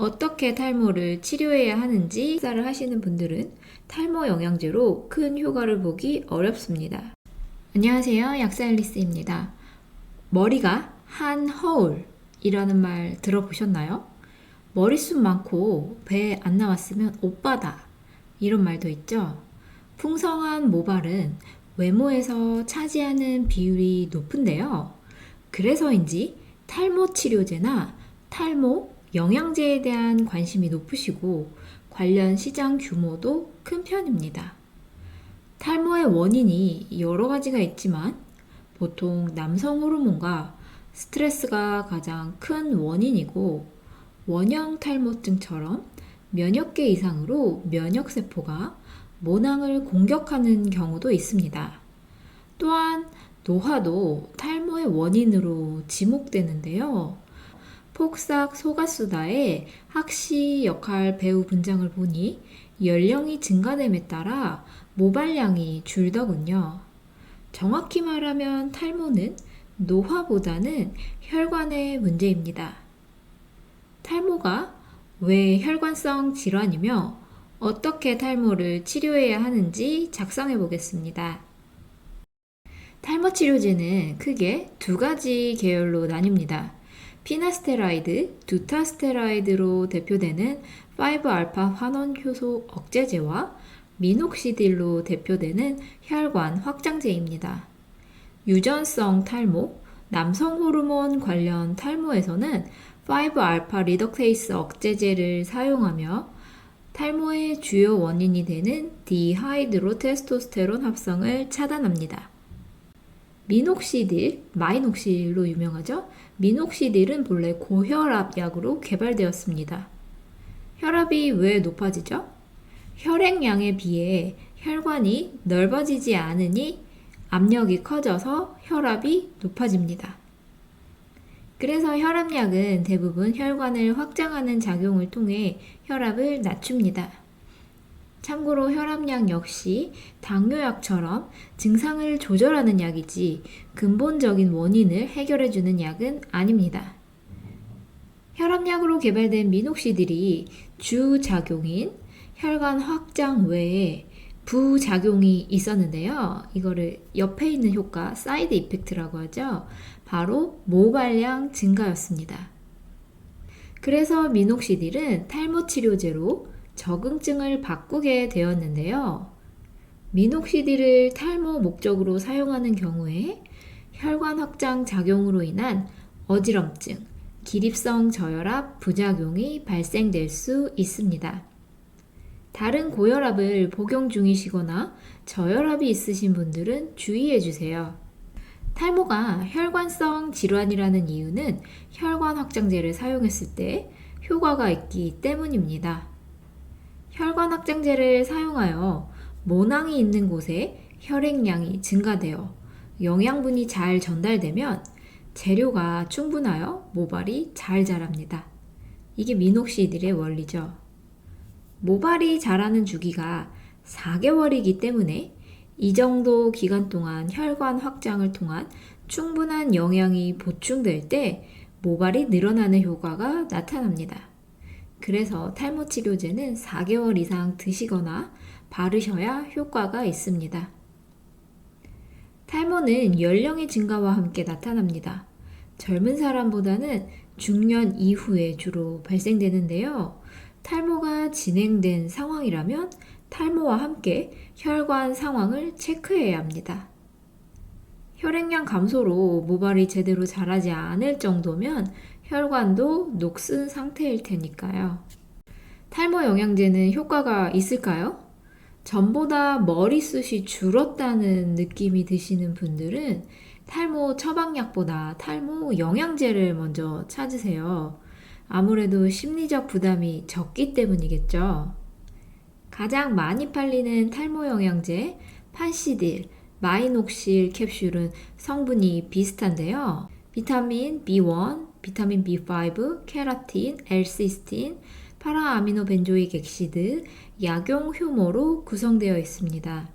어떻게 탈모를 치료해야 하는지 식사를 하시는 분들은 탈모 영양제로 큰 효과를 보기 어렵습니다. 안녕하세요. 약사앨리스입니다. 머리가 한 허울이라는 말 들어보셨나요? 머리숱 많고 배 안 나왔으면 오빠다 이런 말도 있죠. 풍성한 모발은 외모에서 차지하는 비율이 높은데요. 그래서인지 탈모 치료제나 탈모 영양제에 대한 관심이 높으시고 관련 시장 규모도 큰 편입니다. 탈모의 원인이 여러 가지가 있지만 보통 남성 호르몬과 스트레스가 가장 큰 원인이고 원형 탈모증처럼 면역 개 이상으로 면역세포가 모낭을 공격하는 경우도 있습니다. 또한 노화도 탈모의 원인으로 지목되는데요. 폭삭 소가수다의 학시 역할 배우 분장을 보니 연령이 증가됨에 따라 모발량이 줄더군요. 정확히 말하면 탈모는 노화보다는 혈관의 문제입니다. 탈모가 왜 혈관성 질환이며 어떻게 탈모를 치료해야 하는지 작성해 보겠습니다. 탈모 치료제는 크게 두 가지 계열로 나뉩니다. 피나스테라이드, 두타스테라이드로 대표되는 5알파 환원 효소 억제제와 미녹시딜로 대표되는 혈관 확장제입니다. 유전성 탈모, 남성 호르몬 관련 탈모에서는 5알파 리덕테이스 억제제를 사용하며 탈모의 주요 원인이 되는 디하이드로테스토스테론 합성을 차단합니다. 미녹시딜, 마이녹실로 유명하죠? 미녹시딜은 본래 고혈압 약으로 개발되었습니다. 혈압이 왜 높아지죠? 혈액량에 비해 혈관이 넓어지지 않으니 압력이 커져서 혈압이 높아집니다. 그래서 혈압약은 대부분 혈관을 확장하는 작용을 통해 혈압을 낮춥니다. 참고로 혈압약 역시 당뇨약처럼 증상을 조절하는 약이지 근본적인 원인을 해결해주는 약은 아닙니다. 혈압약으로 개발된 미녹시딜이 주작용인 혈관 확장 외에 부작용이 있었는데요. 이거를 옆에 있는 효과, 사이드 이펙트라고 하죠. 바로 모발량 증가였습니다. 그래서 미녹시딜은 탈모 치료제로 적응증을 바꾸게 되었는데요. 미녹시딜을 탈모 목적으로 사용하는 경우에 혈관 확장 작용으로 인한 어지럼증, 기립성 저혈압 부작용이 발생될 수 있습니다. 다른 고혈압을 복용 중이시거나 저혈압이 있으신 분들은 주의해 주세요. 탈모가 혈관성 질환이라는 이유는 혈관 확장제를 사용했을 때 효과가 있기 때문입니다. 혈관 확장제를 사용하여 모낭이 있는 곳에 혈액량이 증가되어 영양분이 잘 전달되면 재료가 충분하여 모발이 잘 자랍니다. 이게 미녹시딜의 원리죠. 모발이 자라는 주기가 4개월이기 때문에 이 정도 기간 동안 혈관 확장을 통한 충분한 영양이 보충될 때 모발이 늘어나는 효과가 나타납니다. 그래서 탈모 치료제는 4개월 이상 드시거나 바르셔야 효과가 있습니다. 탈모는 연령의 증가와 함께 나타납니다. 젊은 사람보다는 중년 이후에 주로 발생되는데요. 탈모가 진행된 상황이라면 탈모와 함께 혈관 상황을 체크해야 합니다. 혈액량 감소로 모발이 제대로 자라지 않을 정도면 혈관도 녹슨 상태일 테니까요. 탈모 영양제는 효과가 있을까요? 전보다 머리숱이 줄었다는 느낌이 드시는 분들은 탈모 처방약보다 탈모 영양제를 먼저 찾으세요. 아무래도 심리적 부담이 적기 때문이겠죠. 가장 많이 팔리는 탈모 영양제 판시딜, 마이녹실 캡슐은 성분이 비슷한데요. 비타민 B1, 비타민 B5, 케라틴, L시스틴, 파라아미노 벤조익 액시드, 약용 효모로 구성되어 있습니다.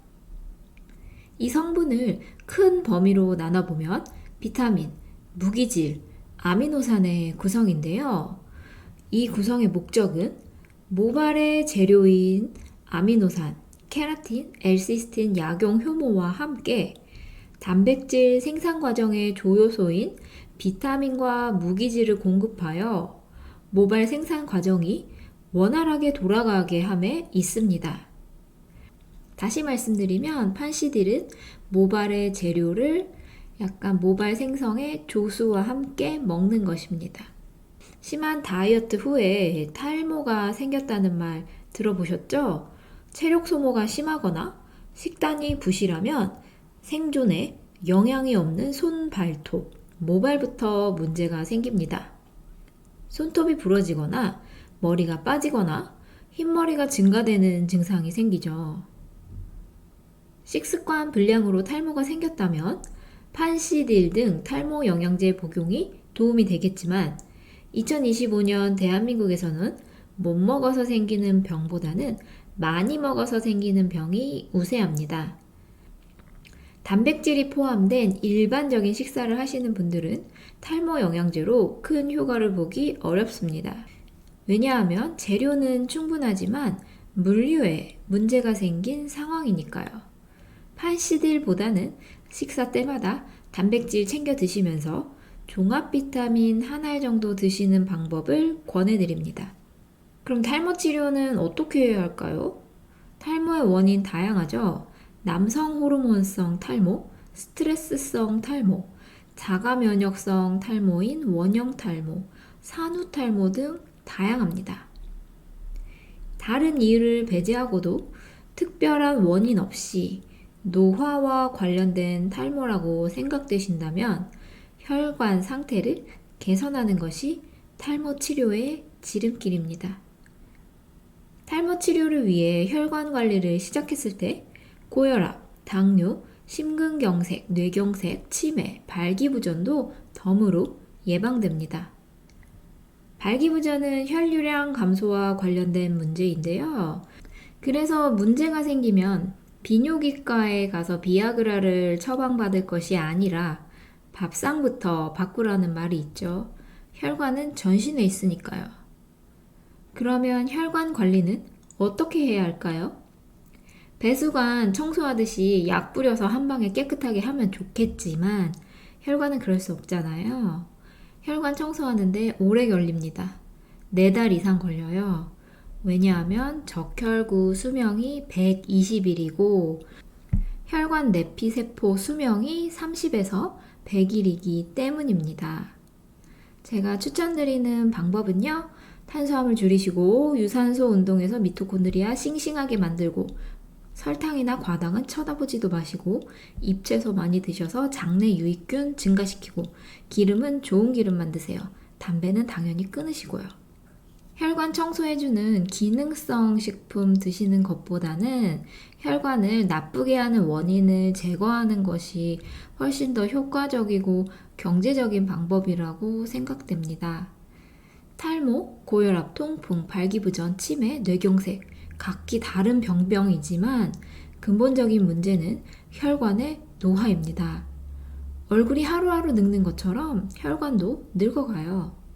이 성분을 큰 범위로 나눠보면 비타민, 무기질, 아미노산의 구성인데요. 이 구성의 목적은 모발의 재료인 아미노산, 케라틴, L시스틴 약용 효모와 함께 단백질 생산 과정의 조효소인 비타민과 무기질을 공급하여 모발 생산 과정이 원활하게 돌아가게 함에 있습니다. 다시 말씀드리면 판시딜은 모발의 재료를 약간 모발 생성의 조수와 함께 먹는 것입니다. 심한 다이어트 후에 탈모가 생겼다는 말 들어보셨죠? 체력 소모가 심하거나 식단이 부실하면 생존에 영향이 없는 손, 발톱, 모발부터 문제가 생깁니다. 손톱이 부러지거나 머리가 빠지거나 흰머리가 증가되는 증상이 생기죠. 식습관 불량으로 탈모가 생겼다면 판시딜 등 탈모 영양제 복용이 도움이 되겠지만 2025년 대한민국에서는 못 먹어서 생기는 병보다는 많이 먹어서 생기는 병이 우세합니다. 단백질이 포함된 일반적인 식사를 하시는 분들은 탈모 영양제로 큰 효과를 보기 어렵습니다. 왜냐하면 재료는 충분하지만 물류에 문제가 생긴 상황이니까요. 판시딜보다는 식사 때마다 단백질 챙겨 드시면서 종합 비타민 한 알 정도 드시는 방법을 권해드립니다. 그럼 탈모 치료는 어떻게 해야 할까요? 탈모의 원인 다양하죠? 남성 호르몬성 탈모, 스트레스성 탈모, 자가 면역성 탈모인 원형 탈모, 산후 탈모 등 다양합니다. 다른 이유를 배제하고도 특별한 원인 없이 노화와 관련된 탈모라고 생각되신다면 혈관 상태를 개선하는 것이 탈모 치료의 지름길입니다. 탈모 치료를 위해 혈관 관리를 시작했을 때 고혈압, 당뇨, 심근경색, 뇌경색, 치매, 발기부전도 덤으로 예방됩니다. 발기부전은 혈류량 감소와 관련된 문제인데요. 그래서 문제가 생기면 비뇨기과에 가서 비아그라를 처방받을 것이 아니라 밥상부터 바꾸라는 말이 있죠. 혈관은 전신에 있으니까요. 그러면 혈관 관리는 어떻게 해야 할까요? 배수관 청소하듯이 약 뿌려서 한 방에 깨끗하게 하면 좋겠지만 혈관은 그럴 수 없잖아요. 혈관 청소하는데 오래 걸립니다. 4달 이상 걸려요. 왜냐하면 적혈구 수명이 120일이고 혈관 내피세포 수명이 30에서 100일이기 때문입니다. 제가 추천드리는 방법은요. 탄수화물 줄이시고 유산소 운동에서 미토콘드리아 싱싱하게 만들고 설탕이나 과당은 쳐다보지도 마시고 잎채소 많이 드셔서 장내 유익균 증가시키고 기름은 좋은 기름만 드세요. 담배는 당연히 끊으시고요. 혈관 청소해주는 기능성 식품 드시는 것보다는 혈관을 나쁘게 하는 원인을 제거하는 것이 훨씬 더 효과적이고 경제적인 방법이라고 생각됩니다. 탈모, 고혈압, 통풍, 발기부전, 치매, 뇌경색 각기 다른 병이지만 근본적인 문제는 혈관의 노화입니다. 얼굴이 하루하루 늙는 것처럼 혈관도 늙어가요.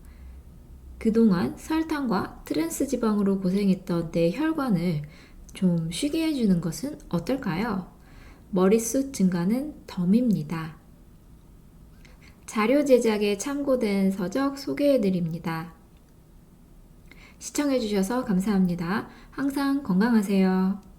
그동안 설탕과 트랜스 지방으로 고생했던 내 혈관을 좀 쉬게 해주는 것은 어떨까요? 머릿숱 증가는 덤입니다. 자료 제작에 참고된 서적 소개해드립니다. 시청해주셔서 감사합니다. 항상 건강하세요.